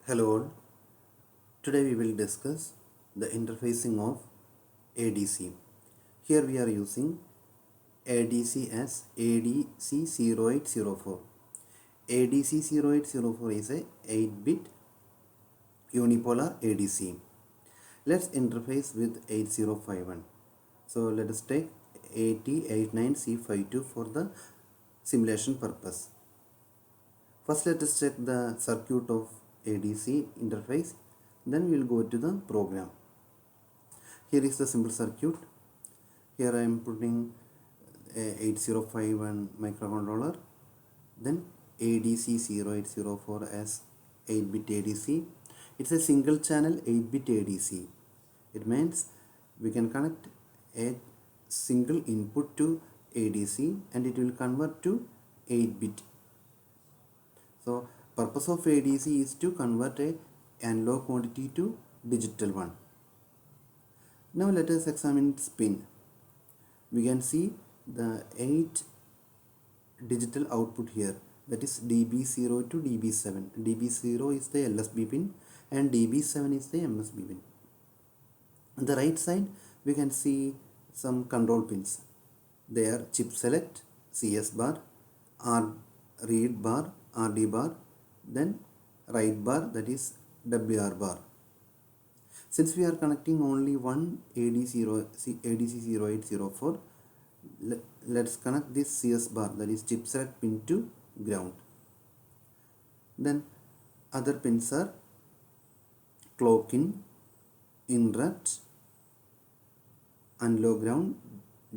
Hello all. Today we will discuss the interfacing of ADC. Here we are using ADC as ADC0804. ADC0804 is a 8-bit unipolar ADC. Let's interface with 8051. So let us take AT89C52 for the simulation purpose. First let us check the circuit of ADC interface, then we will go to the program. Here is the simple circuit. Here I am putting a 8051 microcontroller, then ADC0804 as 8-bit ADC. It's a single channel 8-bit ADC. It means we can connect a single input to ADC and it will convert to 8-bit. So purpose of ADC is to convert a analog quantity to digital one. Now let us examine its pin. We can see the 8 digital output here, that is DB0 to DB7. DB0 is the LSB pin and DB7 is the MSB pin. On the right side we can see some control pins. They are chip select, CS bar, read bar, RD bar, then write bar, that is WR bar. Since we are connecting only one ADC0804, let's connect this CS bar, that is chip select pin, to ground. Then other pins are clock in, interrupt, unlock ground,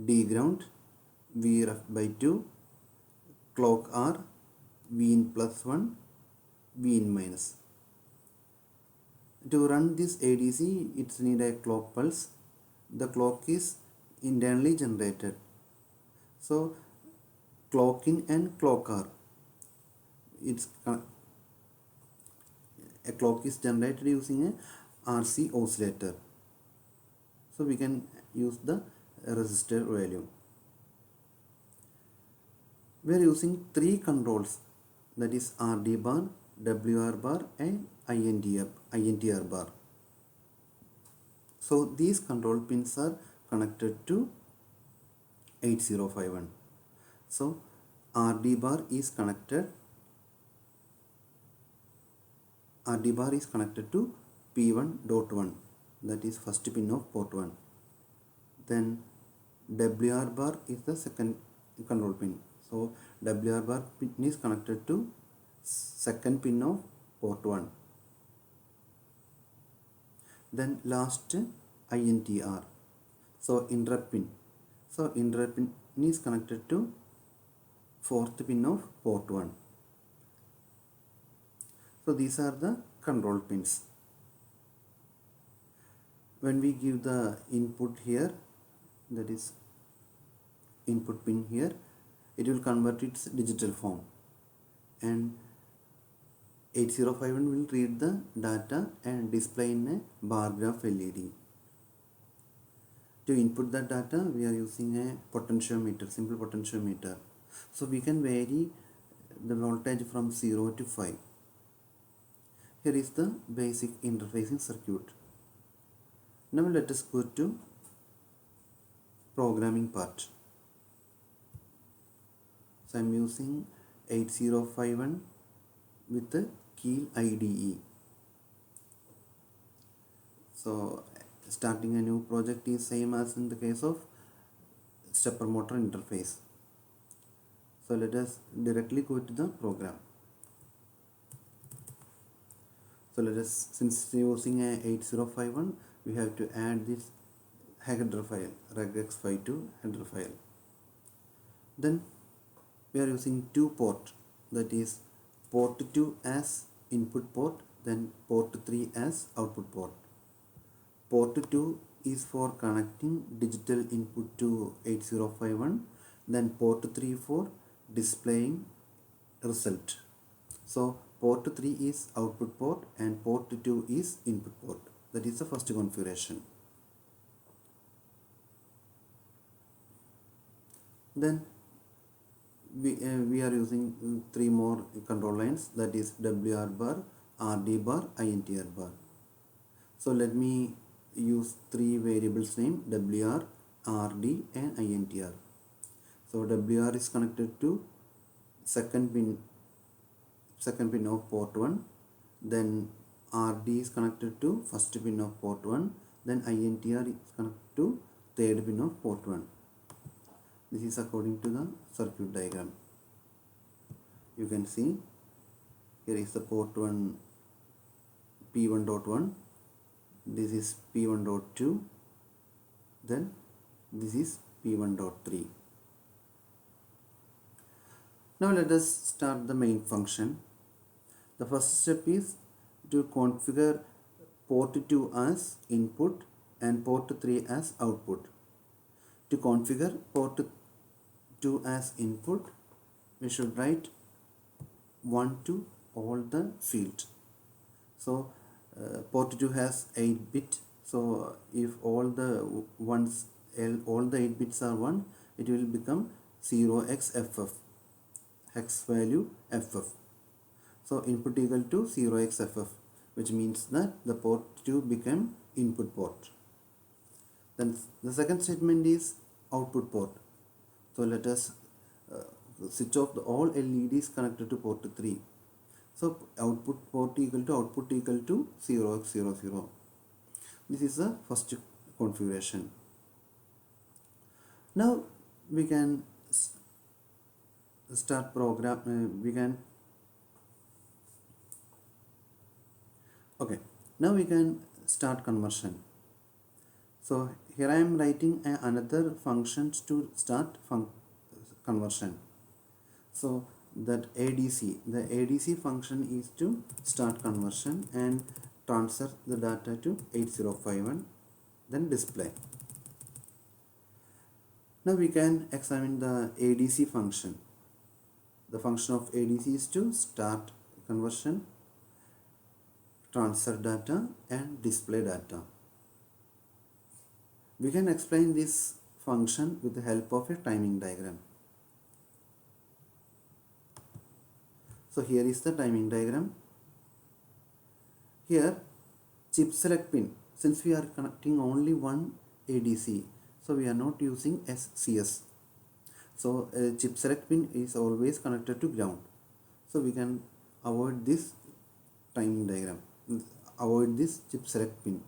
D ground, Vref by 2, clock R, V in +1, V in minus. To run this ADC, it's need a clock pulse. The clock is internally generated. So clock in and clock R, a clock is generated using a RC oscillator. So we can use the resistor value. We are using 3 controls, that is RD bar, WR bar and INTR bar. So these control pins are connected to 8051. So RD bar is connected to P1.1, that is first pin of port 1. Then WR bar is the second control pin. So WR bar pin is connected to second pin of port 1. Then last INTR, so interrupt pin. So interrupt pin is connected to fourth pin of port 1. So these are the control pins. When we give the input here, that is input pin here, it will convert its digital form and 8051 will read the data and display in a bar graph LED. To input the data, we are using a potentiometer, simple potentiometer. So we can vary the voltage from 0 to 5. Here is the basic interfacing circuit. Now let us go to programming part. So I am using 8051 with the Keil IDE. So starting a new project is same as in the case of stepper motor interface. So let us directly go to the program. So let us, since using a 8051, we have to add this header file, regx52 header file. Then we are using 2 port, that is port 2 as input port, then port 3 as output port. Port 2 is for connecting digital input to 8051, then port 3 for displaying result. So port 3 is output port and port 2 is input port. That is the first configuration. Then we are using 3 more control lines, that is WR bar, RD bar, INTR bar. So let me use three variables name WR, RD and INTR. So WR is connected to second pin of port 1, then RD is connected to first pin of port 1, then INTR is connected to third pin of port 1. This is according to the circuit diagram. You can see here is the port 1 P1.1, this is P1.2, then this is P1.3. Now let us start the main function. The first step is to configure port 2 as input and port 3 as output. To configure port 2 as input, we should write 1 to all the field. So port 2 has 8 bit. So if all the 8 bits are 1, it will become 0xFF, hex value FF. So input equal to 0xFF, which means that the port 2 became input port. Then the second statement is output port. So let us switch off all LEDs connected to port 3. So output port equal to 0x00. This is the first configuration. Now we can start program. Now we can start conversion. So here I am writing another functions to start conversion. So that ADC, the ADC function is to start conversion and transfer the data to 8051, then display. Now we can examine the ADC function. The function of ADC is to start conversion, transfer data and display data. We can explain this function with the help of a timing diagram. So here is the timing diagram. Here chip select pin, since we are connecting only one ADC, so we are not using SCS. So chip select pin is always connected to ground. So we can avoid this timing diagram, avoid this chip select pin.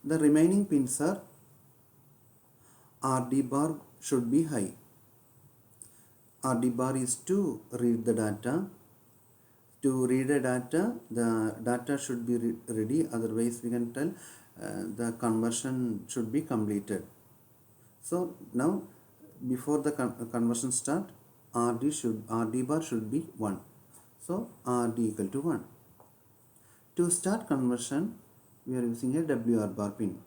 The remaining pins are RD bar should be high. RD bar is to read the data. To read the data should be ready, otherwise we can tell the conversion should be completed. So now before the conversion start, RD bar should be 1. So RD equal to 1. To start conversion, we are using a WR bar pin.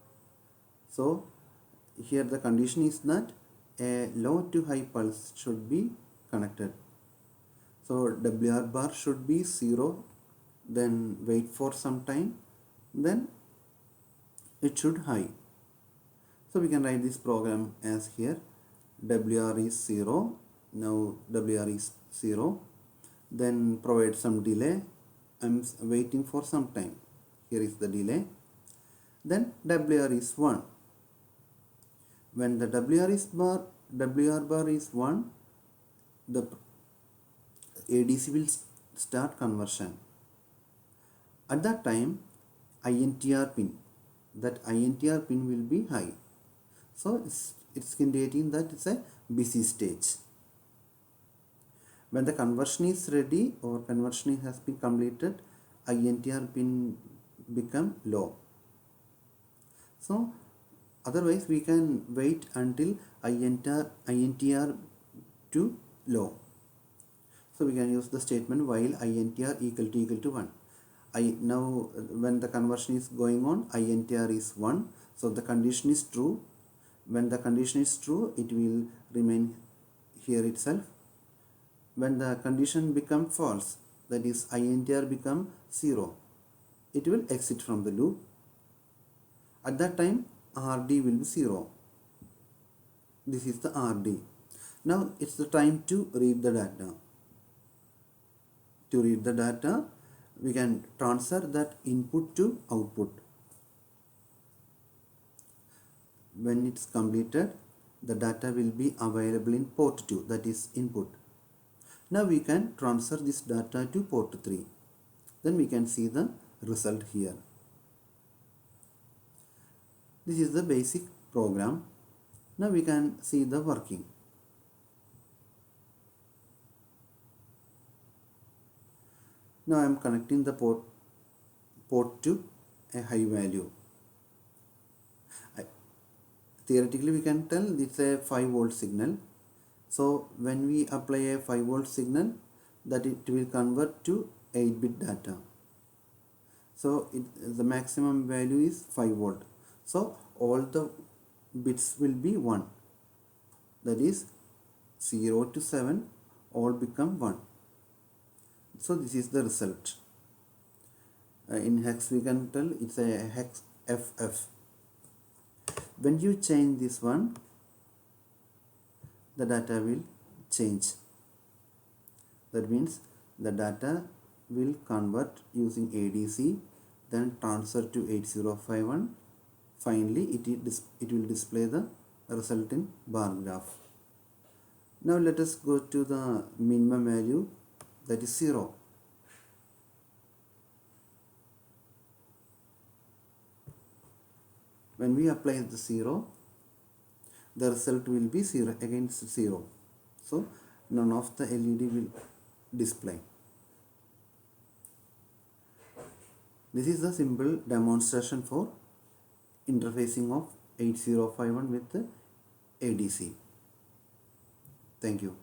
So here the condition is that a low to high pulse should be connected. So WR bar should be 0, then wait for some time, then it should high. So we can write this program as here. WR is 0, now WR is 0, then provide some delay. I'm waiting for some time. Here is the delay. Then WR is 1. When the WR bar is 1, the ADC will start conversion. At that time, INTR pin will be high. So it's indicating that it's a busy stage. When the conversion is ready or conversion has been completed, INTR pin become low. So otherwise we can wait until INTR to low. So we can use the statement while INTR equal to 1. Now when the conversion is going on, INTR is 1. So the condition is true. When the condition is true, it will remain here itself. When the condition become false, that is INTR become 0, it will exit from the loop. At that time, RD will be 0. This is the RD. Now it's the time to read the data. To read the data, we can transfer that input to output. When it's completed, the data will be available in port 2, that is input. Now we can transfer this data to port 3. Then we can see the result here. This is the basic program. Now we can see the working. Now I am connecting the port to a high value. Theoretically we can tell it's a 5 volt signal. So when we apply a 5 volt signal, that it will convert to 8-bit data. So the maximum value is 5 volt. So all the bits will be 1. That is 0 to 7 all become 1. So this is the result. In hex we can tell it's a hex FF. When you change this one, the data will change. That means the data will convert using ADC, then transfer to 8051. Finally it will display the result in bar graph. Now let us go to the minimum value, that is 0. When we apply the 0, the result will be 0 against 0. So none of the LED will display. This is a simple demonstration for interfacing of 8051 with the ADC. Thank you.